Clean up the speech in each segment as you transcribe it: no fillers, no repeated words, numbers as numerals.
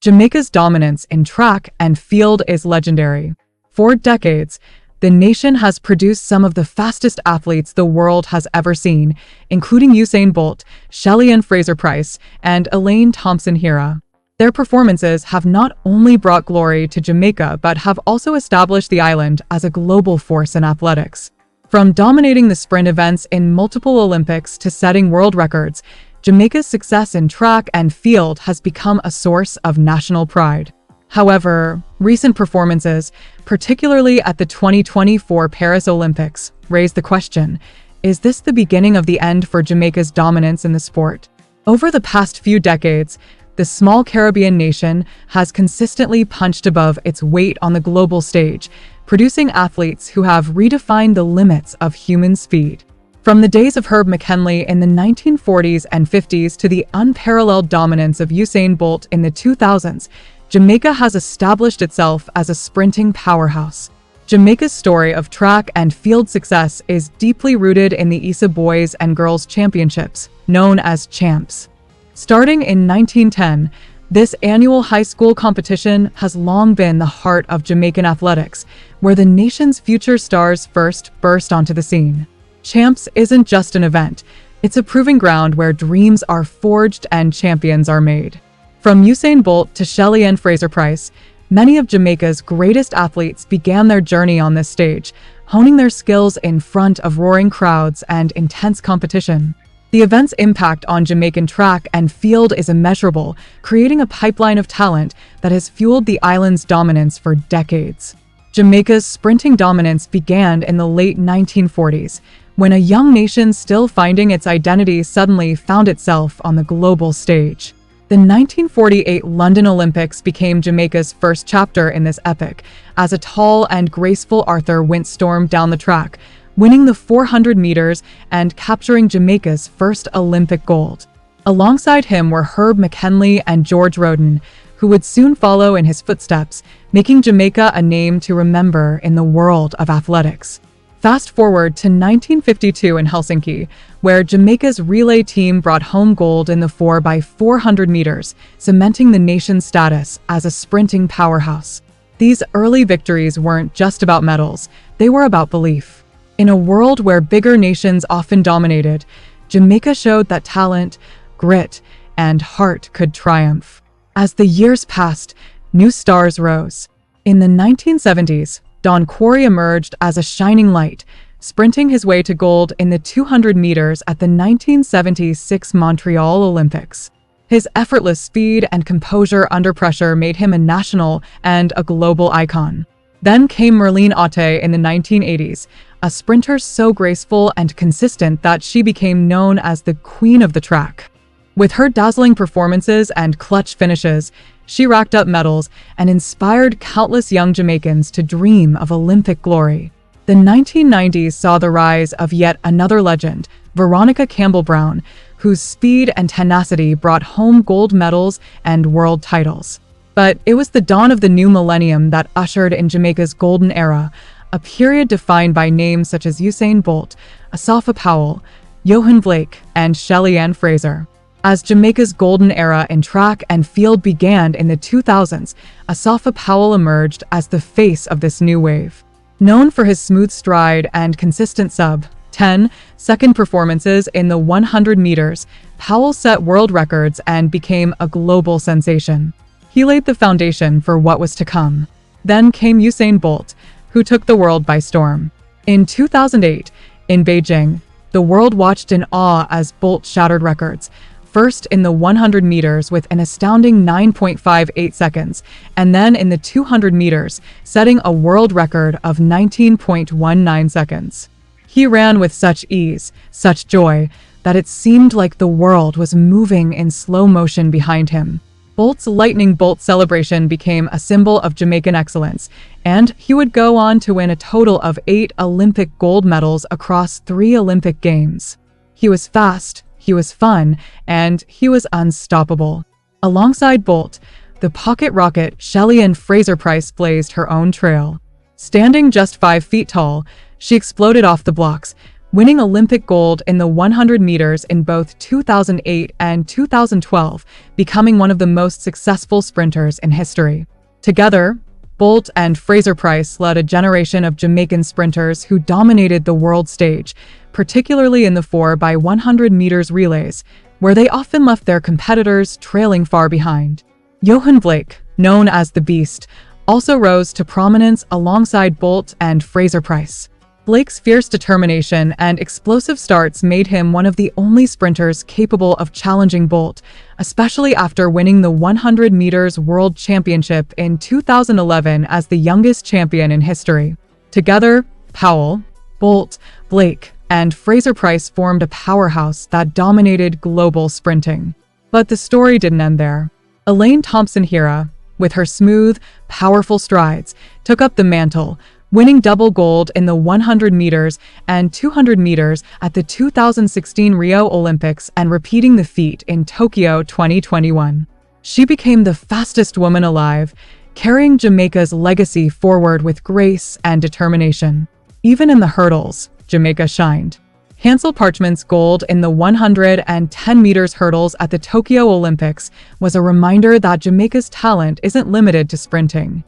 Jamaica's dominance in track and field is legendary. For decades, the nation has produced some of the fastest athletes the world has ever seen, including Usain Bolt, Shelly-Ann Fraser-Pryce, and Elaine Thompson-Herah. Their performances have not only brought glory to Jamaica but have also established the island as a global force in athletics. From dominating the sprint events in multiple Olympics to setting world records, Jamaica's success in track and field has become a source of national pride. However, recent performances, particularly at the 2024 Paris Olympics, raise the question, is this the beginning of the end for Jamaica's dominance in the sport? Over the past few decades, the small Caribbean nation has consistently punched above its weight on the global stage, producing athletes who have redefined the limits of human speed. From the days of Herb McKinley in the 1940s and 50s to the unparalleled dominance of Usain Bolt in the 2000s, Jamaica has established itself as a sprinting powerhouse. Jamaica's story of track and field success is deeply rooted in the ISSA Boys and Girls Championships, known as Champs. Starting in 1910, this annual high school competition has long been the heart of Jamaican athletics, where the nation's future stars first burst onto the scene. Champs isn't just an event, it's a proving ground where dreams are forged and champions are made. From Usain Bolt to Shelly-Ann Fraser-Pryce, many of Jamaica's greatest athletes began their journey on this stage, honing their skills in front of roaring crowds and intense competition. The event's impact on Jamaican track and field is immeasurable, creating a pipeline of talent that has fueled the island's dominance for decades. Jamaica's sprinting dominance began in the late 1940s, when a young nation still finding its identity suddenly found itself on the global stage. The 1948 London Olympics became Jamaica's first chapter in this epic, as a tall and graceful Arthur Wint stormed down the track, winning the 400 meters and capturing Jamaica's first Olympic gold. Alongside him were Herb McKinley and George Roden, who would soon follow in his footsteps, making Jamaica a name to remember in the world of athletics. Fast forward to 1952 in Helsinki, where Jamaica's relay team brought home gold in the 4x400 meters, cementing the nation's status as a sprinting powerhouse. These early victories weren't just about medals, they were about belief. In a world where bigger nations often dominated, Jamaica showed that talent, grit, and heart could triumph. As the years passed, new stars rose. In the 1970s, Don Quarry emerged as a shining light, sprinting his way to gold in the 200 meters at the 1976 Montreal Olympics. His effortless speed and composure under pressure made him a national and a global icon. Then came Merlene Ottey in the 1980s, a sprinter so graceful and consistent that she became known as the Queen of the Track. With her dazzling performances and clutch finishes, she racked up medals and inspired countless young Jamaicans to dream of Olympic glory. The 1990s saw the rise of yet another legend, Veronica Campbell-Brown, whose speed and tenacity brought home gold medals and world titles. But it was the dawn of the new millennium that ushered in Jamaica's golden era, a period defined by names such as Usain Bolt, Asafa Powell, Johan Blake, and Shelly-Ann Fraser. As Jamaica's golden era in track and field began in the 2000s, Asafa Powell emerged as the face of this new wave. Known for his smooth stride and consistent sub-10-second performances in the 100 meters, Powell set world records and became a global sensation. He laid the foundation for what was to come. Then came Usain Bolt, who took the world by storm. In 2008, in Beijing, the world watched in awe as Bolt shattered records, first in the 100 meters with an astounding 9.58 seconds, and then in the 200 meters, setting a world record of 19.19 seconds. He ran with such ease, such joy, that it seemed like the world was moving in slow motion behind him. Bolt's lightning bolt celebration became a symbol of Jamaican excellence, and he would go on to win a total of 8 Olympic gold medals across 3 Olympic Games. He was fast, he was fun, and he was unstoppable. Alongside Bolt, the pocket rocket Shelly-Ann Fraser-Pryce blazed her own trail. Standing just 5 feet tall, she exploded off the blocks, winning Olympic gold in the 100 meters in both 2008 and 2012, becoming one of the most successful sprinters in history. Together, Bolt and Fraser-Pryce led a generation of Jamaican sprinters who dominated the world stage, particularly in the 4x100 meters relays, where they often left their competitors trailing far behind. Johan Blake, known as the Beast, also rose to prominence alongside Bolt and Fraser-Pryce. Blake's fierce determination and explosive starts made him one of the only sprinters capable of challenging Bolt, especially after winning the 100 meters World Championship in 2011 as the youngest champion in history. Together, Powell, Bolt, Blake, and Fraser-Pryce formed a powerhouse that dominated global sprinting. But the story didn't end there. Elaine Thompson-Herah, with her smooth, powerful strides, took up the mantle, winning double gold in the 100 meters and 200 meters at the 2016 Rio Olympics and repeating the feat in Tokyo 2021. She became the fastest woman alive, carrying Jamaica's legacy forward with grace and determination. Even in the hurdles, Jamaica shined. Hansel Parchment's gold in the 110 meters hurdles at the Tokyo Olympics was a reminder that Jamaica's talent isn't limited to sprinting.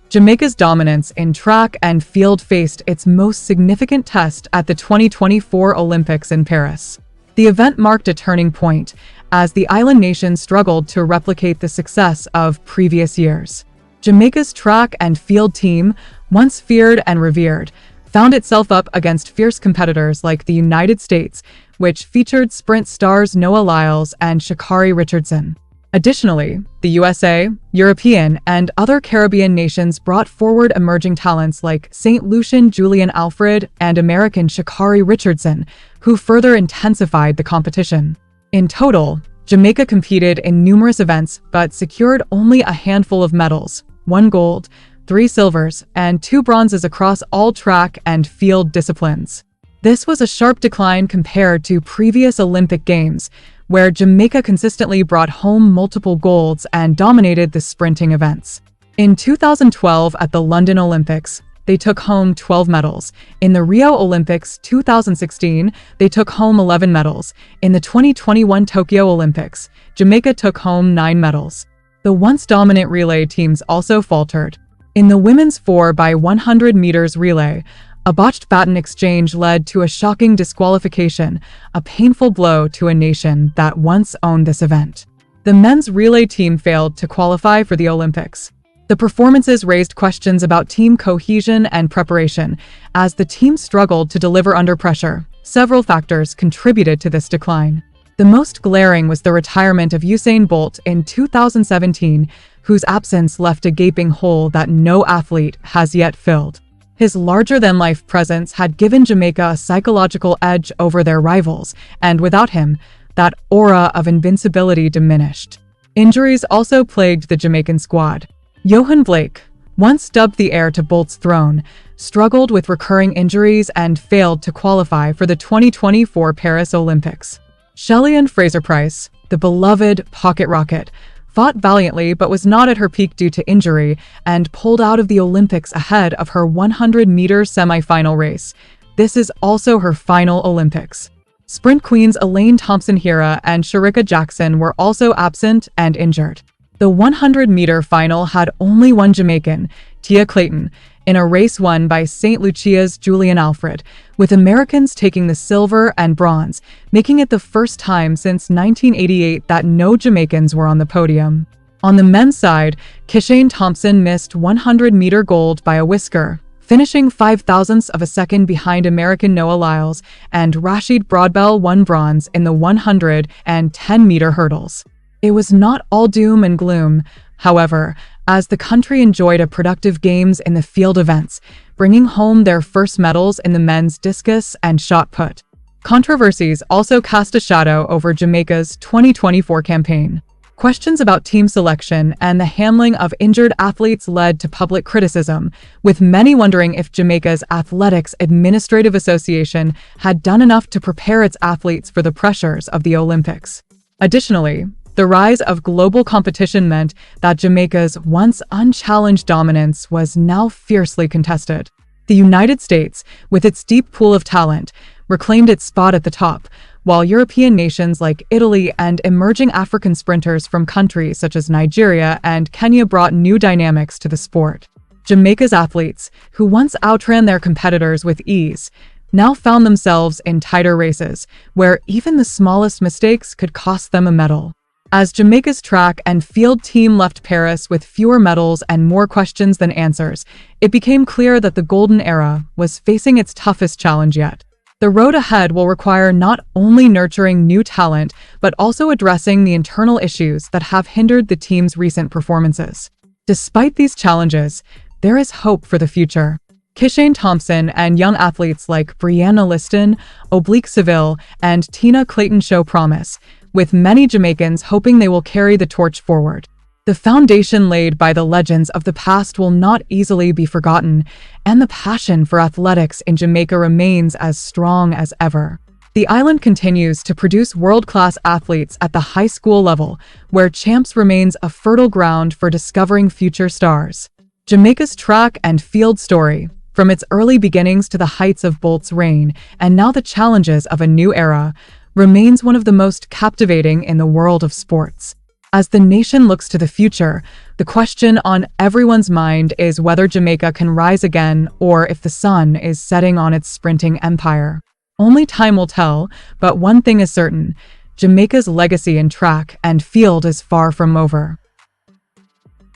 Jamaica's dominance in track and field faced its most significant test at the 2024 Olympics in Paris. The event marked a turning point as the island nation struggled to replicate the success of previous years. Jamaica's track and field team, once feared and revered, found itself up against fierce competitors like the United States, which featured sprint stars Noah Lyles and Sha'Carri Richardson. Additionally, the USA, European, and other Caribbean nations brought forward emerging talents like St. Lucian Julian Alfred and American Sha'Carri Richardson, who further intensified the competition. In total, Jamaica competed in numerous events but secured only a handful of medals: 1 gold, 3 silvers, and 2 bronzes across all track and field disciplines. This was a sharp decline compared to previous Olympic Games, where Jamaica consistently brought home multiple golds and dominated the sprinting events. In 2012 at the London Olympics, they took home 12 medals. In the Rio Olympics 2016, they took home 11 medals. In the 2021 Tokyo Olympics, Jamaica took home 9 medals. The once dominant relay teams also faltered. In the women's 4x100 meters relay, a botched baton exchange led to a shocking disqualification, a painful blow to a nation that once owned this event. The men's relay team failed to qualify for the Olympics. The performances raised questions about team cohesion and preparation, as the team struggled to deliver under pressure. Several factors contributed to this decline. The most glaring was the retirement of Usain Bolt in 2017, whose absence left a gaping hole that no athlete has yet filled. His larger-than-life presence had given Jamaica a psychological edge over their rivals, and without him, that aura of invincibility diminished. Injuries also plagued the Jamaican squad. Johan Blake, once dubbed the heir to Bolt's throne, struggled with recurring injuries and failed to qualify for the 2024 Paris Olympics. Shelly-Ann Fraser-Pryce, the beloved pocket rocket, fought valiantly but was not at her peak due to injury and pulled out of the Olympics ahead of her 100-meter semi-final race. This is also her final Olympics. Sprint queens Elaine Thompson-Herah and Shericka Jackson were also absent and injured. The 100-meter final had only one Jamaican, Tia Clayton, in a race won by St. Lucia's Julian Alfred, with Americans taking the silver and bronze, making it the first time since 1988 that no Jamaicans were on the podium. On the men's side, Kishane Thompson missed 100-meter gold by a whisker, finishing 0.05 of a second behind American Noah Lyles, and Rashid Broadbell won bronze in the 100 and 10-meter hurdles. It was not all doom and gloom, however, as the country enjoyed a productive games in the field events, bringing home their first medals in the men's discus and shot put. Controversies also cast a shadow over Jamaica's 2024 campaign. Questions about team selection and the handling of injured athletes led to public criticism, with many wondering if Jamaica's Athletics Administrative Association had done enough to prepare its athletes for the pressures of the Olympics. Additionally, the rise of global competition meant that Jamaica's once unchallenged dominance was now fiercely contested. The United States, with its deep pool of talent, reclaimed its spot at the top, while European nations like Italy and emerging African sprinters from countries such as Nigeria and Kenya brought new dynamics to the sport. Jamaica's athletes, who once outran their competitors with ease, now found themselves in tighter races, where even the smallest mistakes could cost them a medal. As Jamaica's track and field team left Paris with fewer medals and more questions than answers, it became clear that the golden era was facing its toughest challenge yet. The road ahead will require not only nurturing new talent, but also addressing the internal issues that have hindered the team's recent performances. Despite these challenges, there is hope for the future. Kishane Thompson and young athletes like Brianna Liston, Oblique Seville, and Tina Clayton show promise, with many Jamaicans hoping they will carry the torch forward. The foundation laid by the legends of the past will not easily be forgotten, and the passion for athletics in Jamaica remains as strong as ever. The island continues to produce world-class athletes at the high school level, where Champs remains a fertile ground for discovering future stars. Jamaica's track and field story, from its early beginnings to the heights of Bolt's reign, and now the challenges of a new era, remains one of the most captivating in the world of sports. As the nation looks to the future, the question on everyone's mind is whether Jamaica can rise again or if the sun is setting on its sprinting empire. Only time will tell, but one thing is certain: Jamaica's legacy in track and field is far from over.